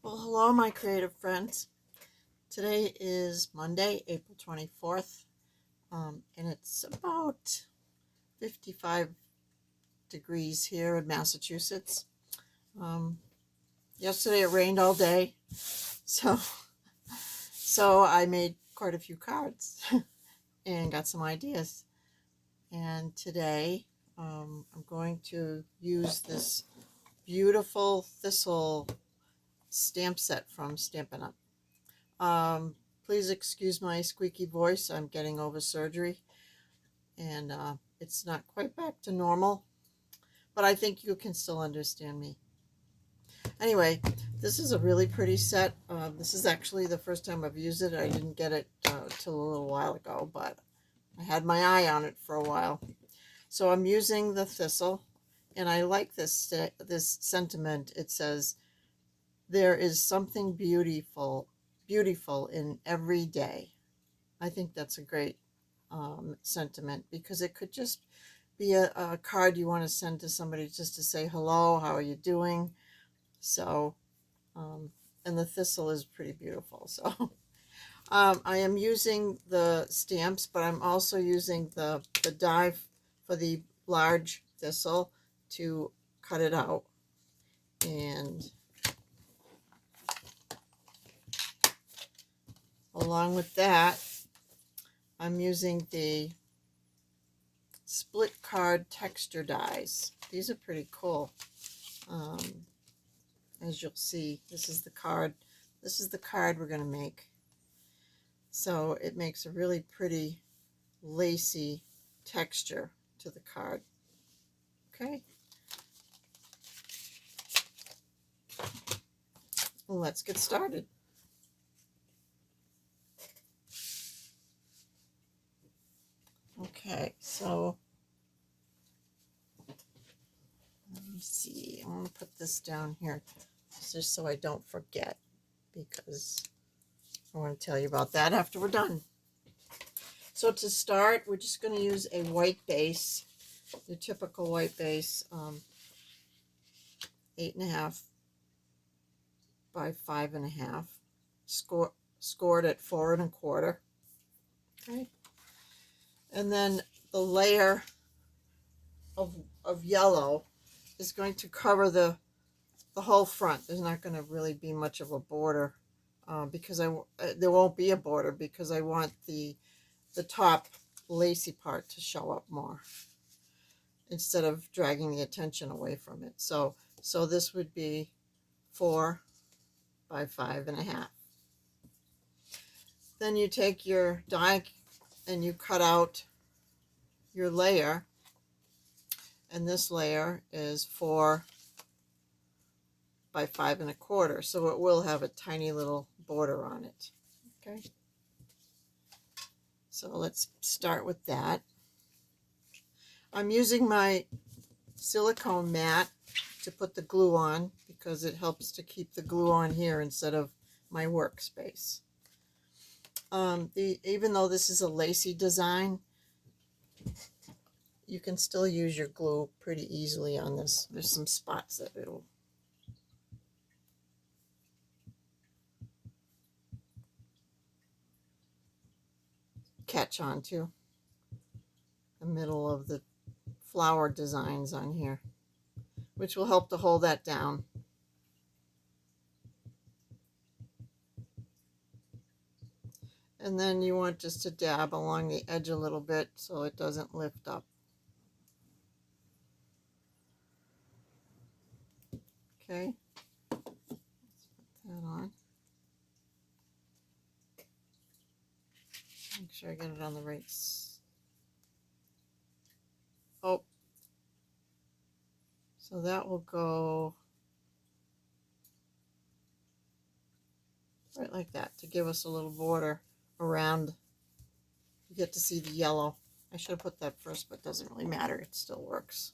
Well, hello, my creative friends. Today is Monday, April 24th, and it's about 55 degrees here in Massachusetts. Um, Yesterday it rained all day, so I made quite a few cards and got some ideas. And today I'm going to use this Beautiful Thistle stamp set from Stampin' Up. Please excuse my squeaky voice. I'm getting over surgery and it's not quite back to normal, but I think you can still understand me. Anyway, this is a really pretty set. This is actually the first time I've used it. I didn't get it till a little while ago, but I had my eye on it for a while. So I'm using the thistle, and I like this sentiment. It says, "There is something beautiful in every day." I think that's a great sentiment because it could just be a card you want to send to somebody just to say hello, how are you doing? So, um, and the thistle is pretty beautiful. So, I am using the stamps, but I'm also using the die for the large thistle to cut it out. And along with that, I'm using the split card texture dies. These are pretty cool. As you'll see, this is the card. This is the card we're going to make. So it makes a really pretty lacy texture to the card. Okay. Let's get started. Okay, so let me see. I'm going to put this down here just so I don't forget, because I want to tell you about that after we're done. So to start, we're just going to use a white base, your typical white base, 8.5 by 5.5, scored at 4.25. Okay, and then the layer of yellow is going to cover the whole front. There's not going to really be much of a border because there won't be a border because I want the top lacy part to show up more instead of dragging the attention away from it. So this would be 4 by 5.5. Then you take your die and you cut out your layer, and this layer is 4 by 5.25, so it will have a tiny little border on it. Okay, so let's start with that. I'm using my silicone mat to put the glue on because it helps to keep the glue on here instead of my workspace. Even though this is a lacy design, you can still use your glue pretty easily on this. There's some spots that it'll catch onto the middle of the flower designs on here, which will help to hold that down. And then you want just to dab along the edge a little bit so it doesn't lift up. Okay, let's put that on. Make sure I get it on the right. Oh, so that will go right like that to give us a little border around. You get to see the yellow. I should have put that first, but it doesn't really matter. It still works.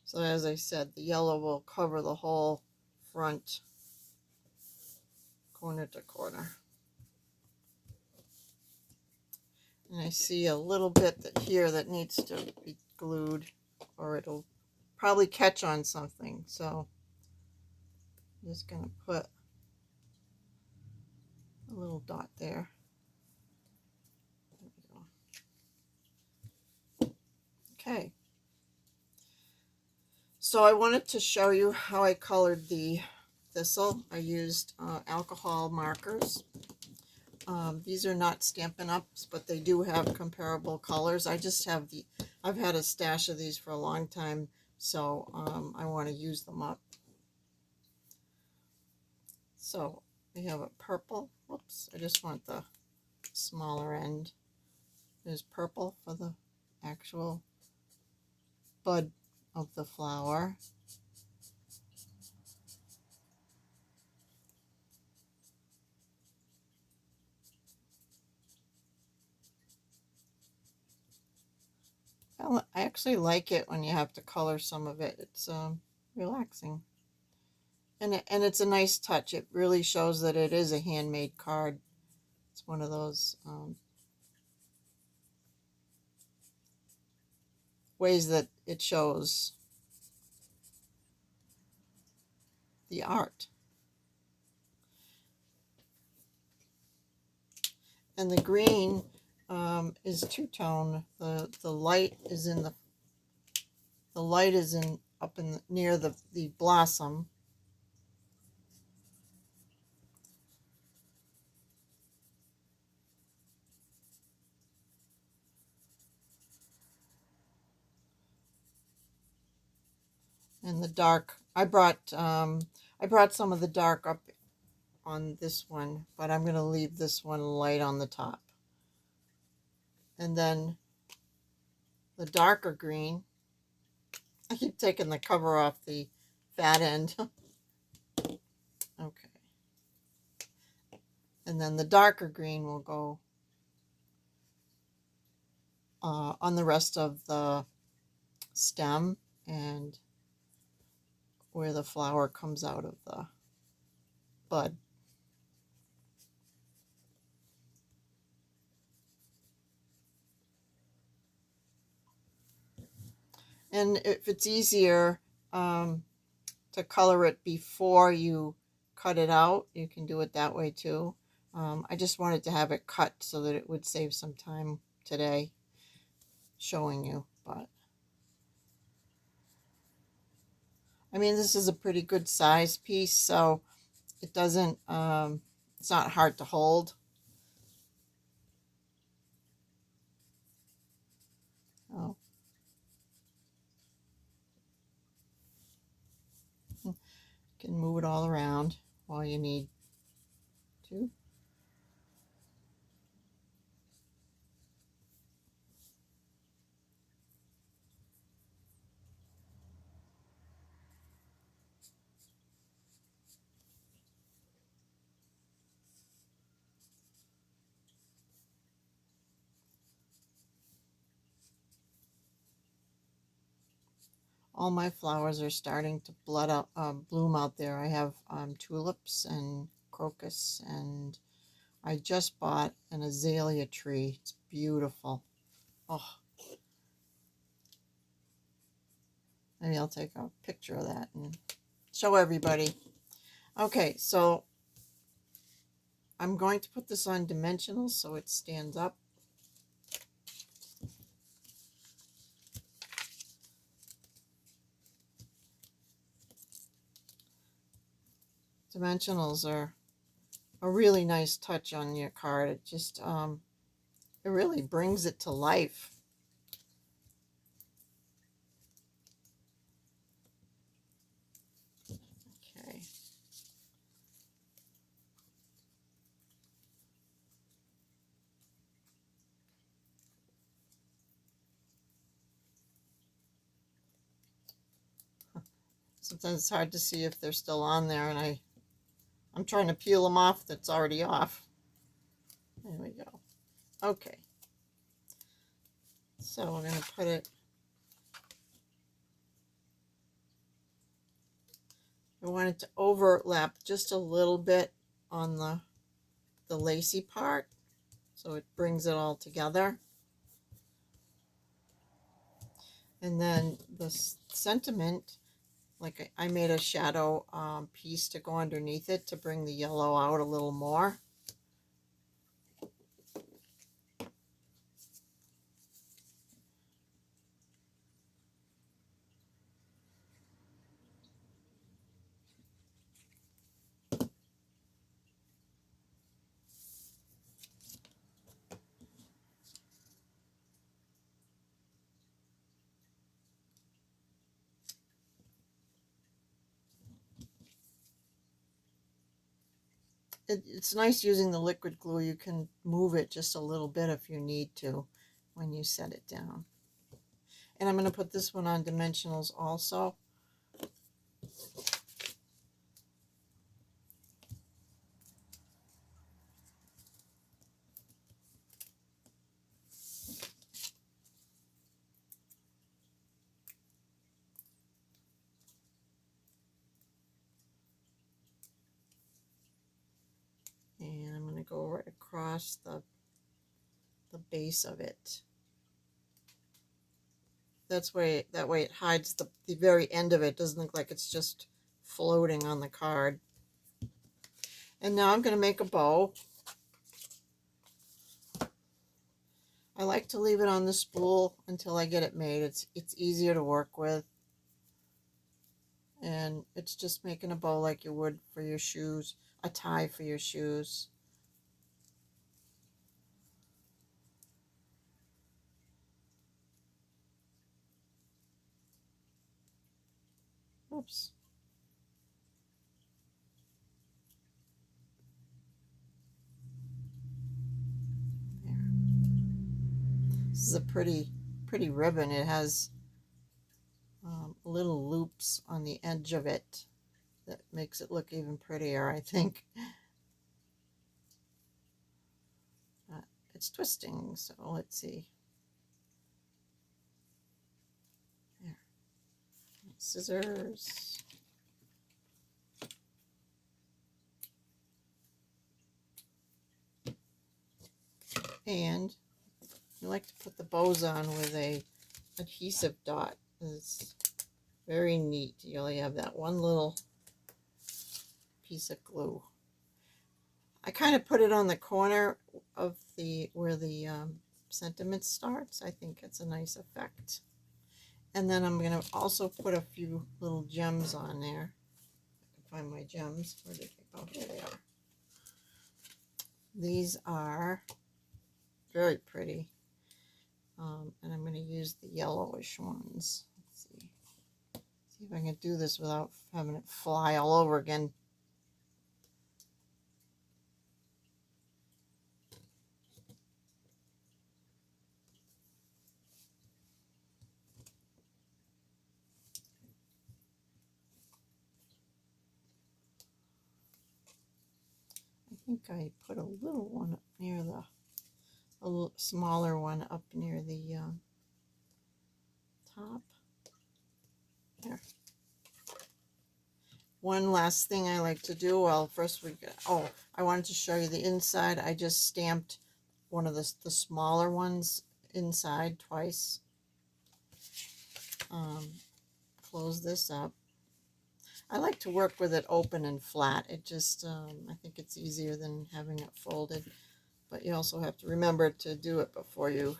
So as I said, the yellow will cover the whole front, corner to corner. And I see a little bit here that needs to be glued, or it'll probably catch on something. So I'm just going to put a little dot there. There we go. Okay. So I wanted to show you how I colored the thistle. I used alcohol markers. These are not Stampin' Ups, but they do have comparable colors. I've had a stash of these for a long time, so I want to use them up. So we have a purple. Whoops, I just want the smaller end. There's purple for the actual bud of the flower. I actually like it when you have to color some of it. It's relaxing. And it's a nice touch. It really shows that it is a handmade card. It's one of those ways that it shows the art. And the green is two-tone. The light is in up in near the blossom. And the dark, I brought some of the dark up on this one, but I'm going to leave this one light on the top. And then the darker green, I keep taking the cover off the fat end. Okay. And then the darker green will go on the rest of the stem and where the flower comes out of the bud. And if it's easier to color it before you cut it out, you can do it that way too. I just wanted to have it cut so that it would save some time today showing you. But I mean, this is a pretty good size piece, so it doesn't, it's not hard to hold. Oh. You can move it all around while you need to. All my flowers are starting to bloom out there. I have tulips and crocus, and I just bought an azalea tree. It's beautiful. Oh, maybe I'll take a picture of that and show everybody. Okay, so I'm going to put this on dimensional so it stands up. Dimensionals are a really nice touch on your card. It just it really brings it to life. Okay. Sometimes it's hard to see if they're still on there, and I'm trying to peel them off that's already off. There we go. Okay. So we're going to put it, I want it to overlap just a little bit on the lacy part, so it brings it all together. And then the sentiment, like I made a shadow piece to go underneath it to bring the yellow out a little more. It's nice using the liquid glue. You can move it just a little bit if you need to when you set it down. And I'm going to put this one on dimensionals also. And I'm going to go right across the base of it. That way it hides the very end of it. Doesn't look like it's just floating on the card. And now I'm going to make a bow. I like to leave it on the spool until I get it made. It's easier to work with. And it's just making a bow like you would for your shoes, a tie for your shoes. Oops. There. This is a pretty ribbon. It has little loops on the edge of it that makes it look even prettier, I think. It's twisting, so let's see. There. Scissors. And you like to put the bows on with a adhesive dot. It's very neat. You only have that one little piece of glue. I kind of put it on the corner of where the sentiment starts. I think it's a nice effect. And then I'm going to also put a few little gems on there. I can find my gems. Where did they go? Here they are. These are very pretty. And I'm going to use the yellowish ones. Let's see. See if I can do this without having it fly all over again. I think I put a little one up near a little smaller one up near the top. There. One last thing I like to do, well, first I wanted to show you the inside. I just stamped one of the smaller ones inside twice. Close this up. I like to work with it open and flat. It just, I think it's easier than having it folded. But you also have to remember to do it before you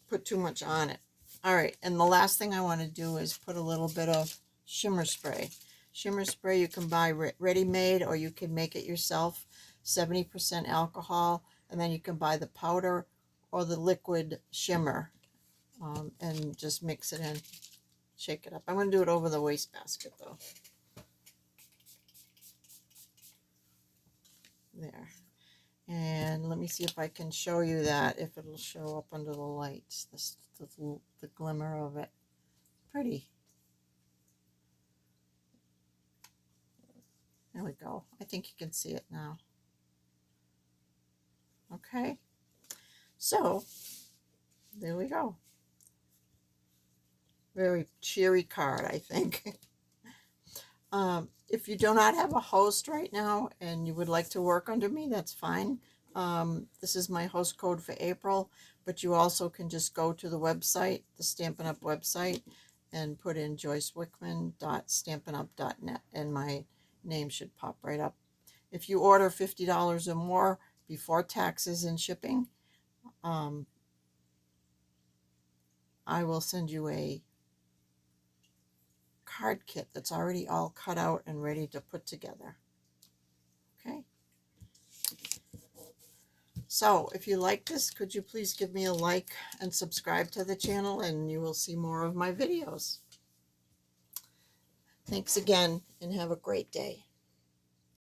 put too much on it. All right, and the last thing I want to do is put a little bit of shimmer spray. Shimmer spray you can buy ready-made, or you can make it yourself. 70% alcohol, and then you can buy the powder or the liquid shimmer, and just mix it in. Shake it up. I'm going to do it over the wastebasket though. There. And let me see if I can show you that, if it'll show up under the lights, the glimmer of it. Pretty. There we go. I think you can see it now. Okay. So, there we go. Very cheery card, I think. If you do not have a host right now and you would like to work under me, that's fine. This is my host code for April. but you also can just go to the website, the Stampin' Up! Website, and put in joycewickman.stampinup.net, and my name should pop right up. If you order $50 or more before taxes and shipping, I will send you a card kit that's already all cut out and ready to put together. Okay? So if you like this, could you please give me a like and subscribe to the channel, and you will see more of my videos. Thanks again, and have a great day.